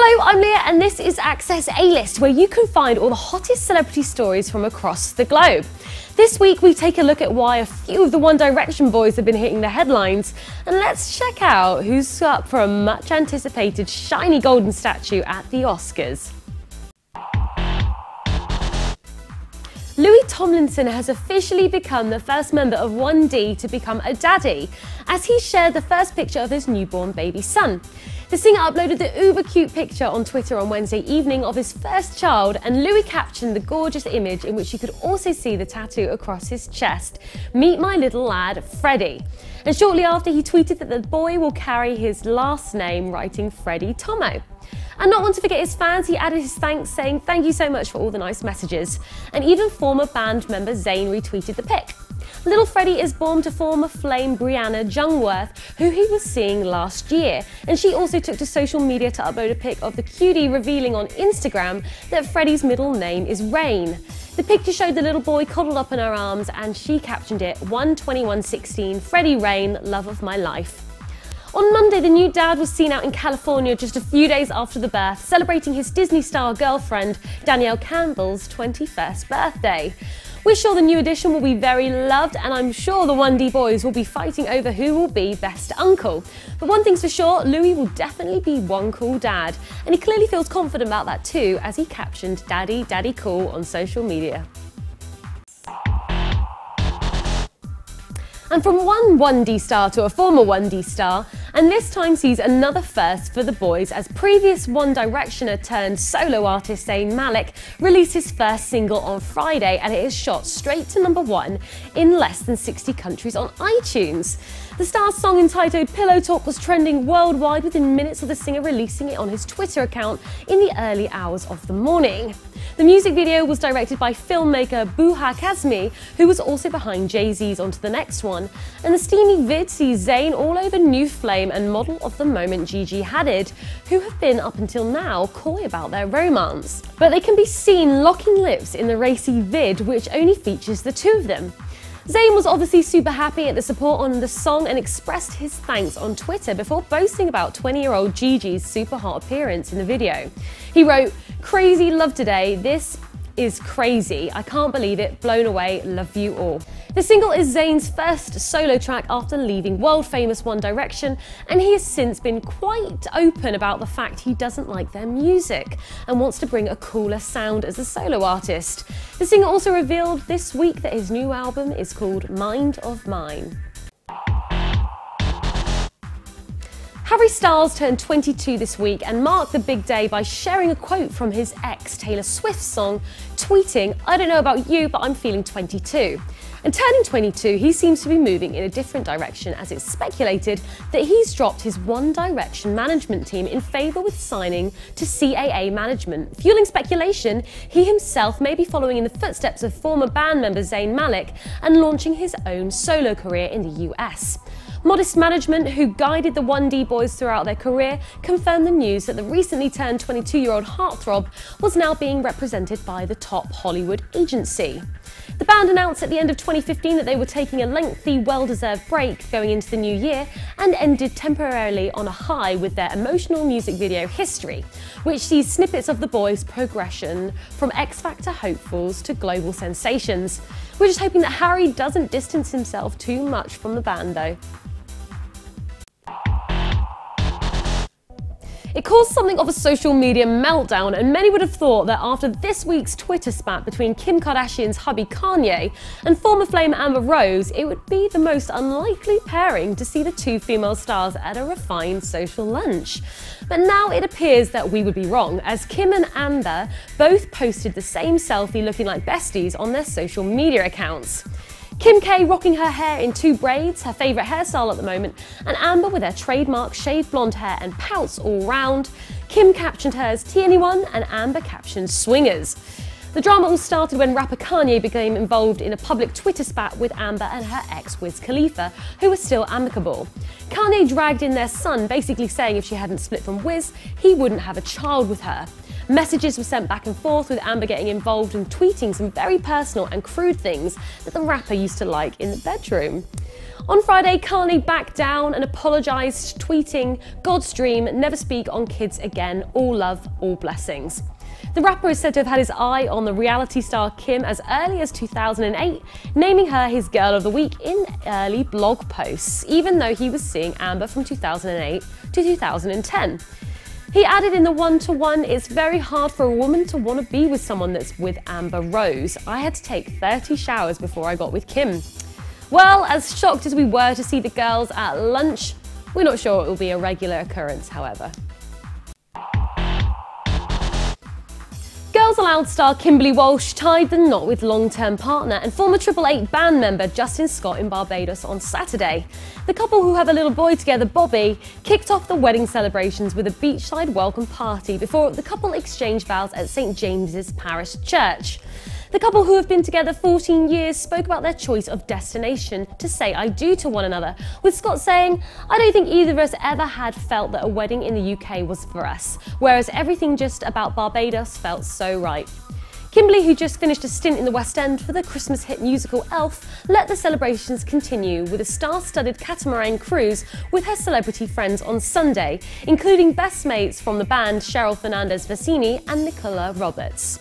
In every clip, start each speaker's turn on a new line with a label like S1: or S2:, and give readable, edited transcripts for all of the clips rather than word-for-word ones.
S1: Hello, I'm Leah and this is Access A-List, where you can find all the hottest celebrity stories from across the globe. This week we take a look at why a few of the One Direction boys have been hitting the headlines, and let's check out who's up for a much anticipated shiny golden statue at the Oscars. Louis Tomlinson has officially become the first member of 1D to become a daddy, as he shared the first picture of his newborn baby son. The singer uploaded the uber cute picture on Twitter on Wednesday evening of his first child, and Louis captioned the gorgeous image in which you could also see the tattoo across his chest, "Meet my little lad, Freddie." And shortly after, he tweeted that the boy will carry his last name, writing Freddie Tomo. And not one to forget his fans, he added his thanks, saying "Thank you so much for all the nice messages." And even former band member Zayn retweeted the pic. Little Freddie is born to former Flame Brianna Jungwirth, who he was seeing last year, and she also took to social media to upload a pic of the cutie, revealing on Instagram that Freddie's middle name is Rain. The picture showed the little boy cuddled up in her arms, and she captioned it, "1/21/16, Freddie Rain, love of my life." On Monday, the new dad was seen out in California just a few days after the birth, celebrating his Disney star girlfriend Danielle Campbell's 21st birthday. We're sure the new addition will be very loved, and I'm sure the 1D boys will be fighting over who will be best uncle. But one thing's for sure, Louis will definitely be one cool dad, and he clearly feels confident about that too, as he captioned "Daddy, Daddy cool" on social media. And from one 1D star to a former 1D star, and this time sees another first for the boys, as previous One Directioner turned solo artist Zayn Malik released his first single on Friday, and it is shot straight to #1 in less than 60 countries on iTunes. The star's song, entitled Pillow Talk, was trending worldwide within minutes of the singer releasing it on his Twitter account in the early hours of the morning. The music video was directed by filmmaker Buha Kazmi, who was also behind Jay-Z's Onto the Next One, and the steamy vid sees Zayn all over new flame and model of the moment Gigi Hadid, who have been up until now coy about their romance. But they can be seen locking lips in the racy vid, which only features the two of them. Zayn was obviously super happy at the support on the song and expressed his thanks on Twitter before boasting about 20-year-old Gigi's super hot appearance in the video. He wrote, "Crazy love today, this is crazy, I can't believe it, blown away, love you all." The single is Zayn's first solo track after leaving world-famous One Direction, and he has since been quite open about the fact he doesn't like their music and wants to bring a cooler sound as a solo artist. The singer also revealed this week that his new album is called Mind of Mine. Harry Styles turned 22 this week and marked the big day by sharing a quote from his ex Taylor Swift's song, tweeting, "I don't know about you, but I'm feeling 22." And turning 22, he seems to be moving in a different direction, as it's speculated that he's dropped his One Direction management team in favour with signing to CAA management. Fueling speculation, he himself may be following in the footsteps of former band member Zayn Malik and launching his own solo career in the US. Modest Management, who guided the 1D boys throughout their career, confirmed the news that the recently turned 22-year-old heartthrob was now being represented by the top Hollywood agency. The band announced at the end of 2015 that they were taking a lengthy, well-deserved break going into the new year, and ended temporarily on a high with their emotional music video History, which sees snippets of the boys' progression from X Factor hopefuls to global sensations. We're just hoping that Harry doesn't distance himself too much from the band though. It caused something of a social media meltdown, and many would have thought that after this week's Twitter spat between Kim Kardashian's hubby Kanye and former Flame Amber Rose, it would be the most unlikely pairing to see the two female stars at a refined social lunch. But now it appears that we would be wrong, as Kim and Amber both posted the same selfie looking like besties on their social media accounts. Kim K rocking her hair in 2 braids, her favourite hairstyle at the moment, and Amber with her trademark shaved blonde hair and pouts all round. Kim captioned hers "T-Anyone" and Amber captioned "Swingers." The drama all started when rapper Kanye became involved in a public Twitter spat with Amber and her ex Wiz Khalifa, who were still amicable. Kanye dragged in their son, basically saying if she hadn't split from Wiz, he wouldn't have a child with her. Messages were sent back and forth, with Amber getting involved and tweeting some very personal and crude things that the rapper used to like in the bedroom. On Friday, Kanye backed down and apologised, tweeting, "God's dream, never speak on kids again, all love, all blessings." The rapper is said to have had his eye on the reality star Kim as early as 2008, naming her his Girl of the Week in early blog posts, even though he was seeing Amber from 2008 to 2010. He added in the one-to-one, "It's very hard for a woman to want to be with someone that's with Amber Rose. I had to take 30 showers before I got with Kim." Well, as shocked as we were to see the girls at lunch, we're not sure it will be a regular occurrence, however. Girls Aloud star Kimberly Walsh tied the knot with long-term partner and former Triple Eight band member Justin Scott in Barbados on Saturday. The couple, who have a little boy together, Bobby, kicked off the wedding celebrations with a beachside welcome party before the couple exchanged vows at St James's Parish Church. The couple, who have been together 14 years, spoke about their choice of destination to say "I do" to one another, with Scott saying, "I don't think either of us ever had felt that a wedding in the UK was for us, whereas everything just about Barbados felt so right." Kimberly, who just finished a stint in the West End for the Christmas hit musical Elf, let the celebrations continue with a star-studded catamaran cruise with her celebrity friends on Sunday, including best mates from the band Cheryl Fernandez-Vecini and Nicola Roberts.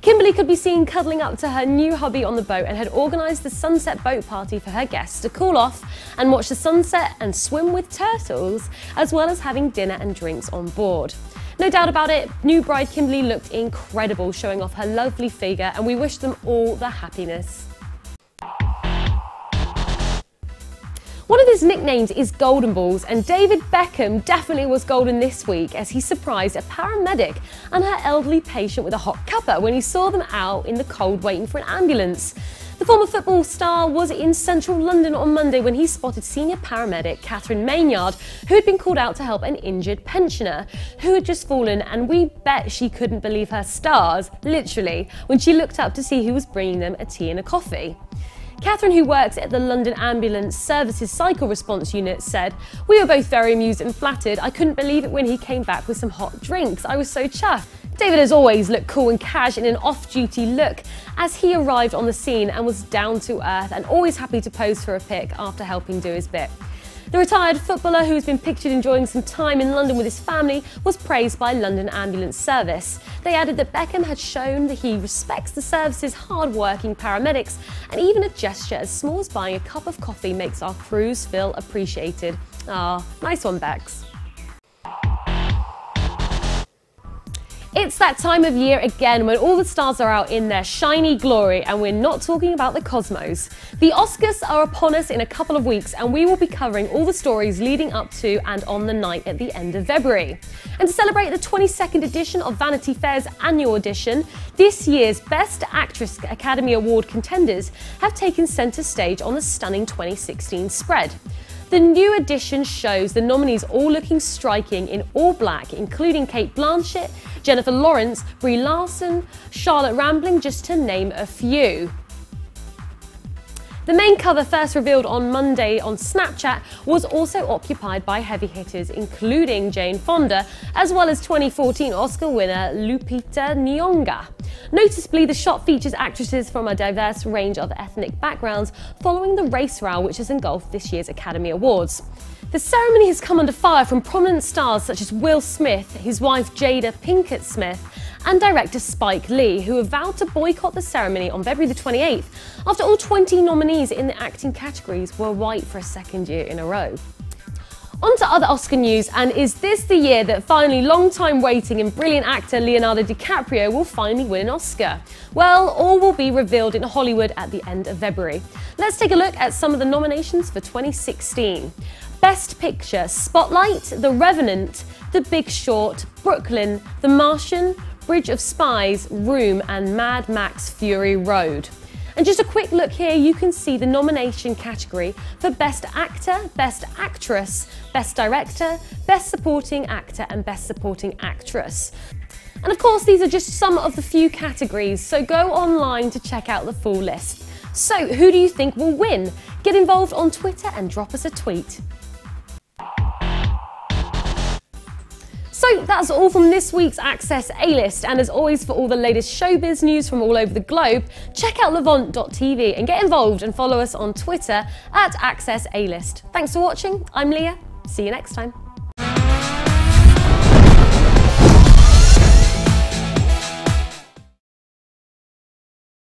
S1: Kimberly could be seen cuddling up to her new hubby on the boat and had organised the sunset boat party for her guests to cool off and watch the sunset and swim with turtles, as well as having dinner and drinks on board. No doubt about it, new bride Kimberly looked incredible, showing off her lovely figure, and we wish them all the happiness. One of his nicknames is Golden Balls, and David Beckham definitely was golden this week as he surprised a paramedic and her elderly patient with a hot cuppa when he saw them out in the cold waiting for an ambulance. The former football star was in central London on Monday when he spotted senior paramedic Catherine Maynard, who had been called out to help an injured pensioner who had just fallen, and we bet she couldn't believe her stars, literally, when she looked up to see who was bringing them a tea and a coffee. Catherine, who works at the London Ambulance Services Cycle Response Unit, said, "We were both very amused and flattered. I couldn't believe it when he came back with some hot drinks. I was so chuffed." David has always looked cool and cash in an off-duty look as he arrived on the scene and was down to earth and always happy to pose for a pic after helping do his bit. The retired footballer, who has been pictured enjoying some time in London with his family, was praised by London Ambulance Service. They added that Beckham had shown that he respects the service's hard-working paramedics, and even a gesture as small as buying a cup of coffee makes our crews feel appreciated. Ah, nice one, Bex. It's that time of year again when all the stars are out in their shiny glory, and we're not talking about the cosmos. The Oscars are upon us in a couple of weeks, and we will be covering all the stories leading up to and on the night at the end of February. And to celebrate the 22nd edition of Vanity Fair's annual edition, this year's Best Actress Academy Award contenders have taken centre stage on the stunning 2016 spread. The new edition shows the nominees all looking striking in all black, including Cate Blanchett, Jennifer Lawrence, Brie Larson, Charlotte Rampling, just to name a few. The main cover, first revealed on Monday on Snapchat, was also occupied by heavy hitters including Jane Fonda, as well as 2014 Oscar winner Lupita Nyong'o. Noticeably, the shot features actresses from a diverse range of ethnic backgrounds following the race row which has engulfed this year's Academy Awards. The ceremony has come under fire from prominent stars such as Will Smith, his wife Jada Pinkett Smith, and director Spike Lee, who have vowed to boycott the ceremony on February the 28th after all 20 nominees in the acting categories were white for a second year in a row. On to other Oscar news, and is this the year that finally long-time waiting and brilliant actor Leonardo DiCaprio will finally win an Oscar? Well, all will be revealed in Hollywood at the end of February. Let's take a look at some of the nominations for 2016. Best Picture: Spotlight, The Revenant, The Big Short, Brooklyn, The Martian, Bridge of Spies, Room, and Mad Max Fury Road. And just a quick look here, you can see the nomination category for Best Actor, Best Actress, Best Director, Best Supporting Actor, and Best Supporting Actress. And of course, these are just some of the few categories, so go online to check out the full list. So, who do you think will win? Get involved on Twitter and drop us a tweet. So So that's all from this week's Access A-List, and as always, for all the latest showbiz news from all over the globe, check out levant.tv and get involved and follow us on Twitter at Access A-List. Thanks for watching, I'm Leah, see you next time.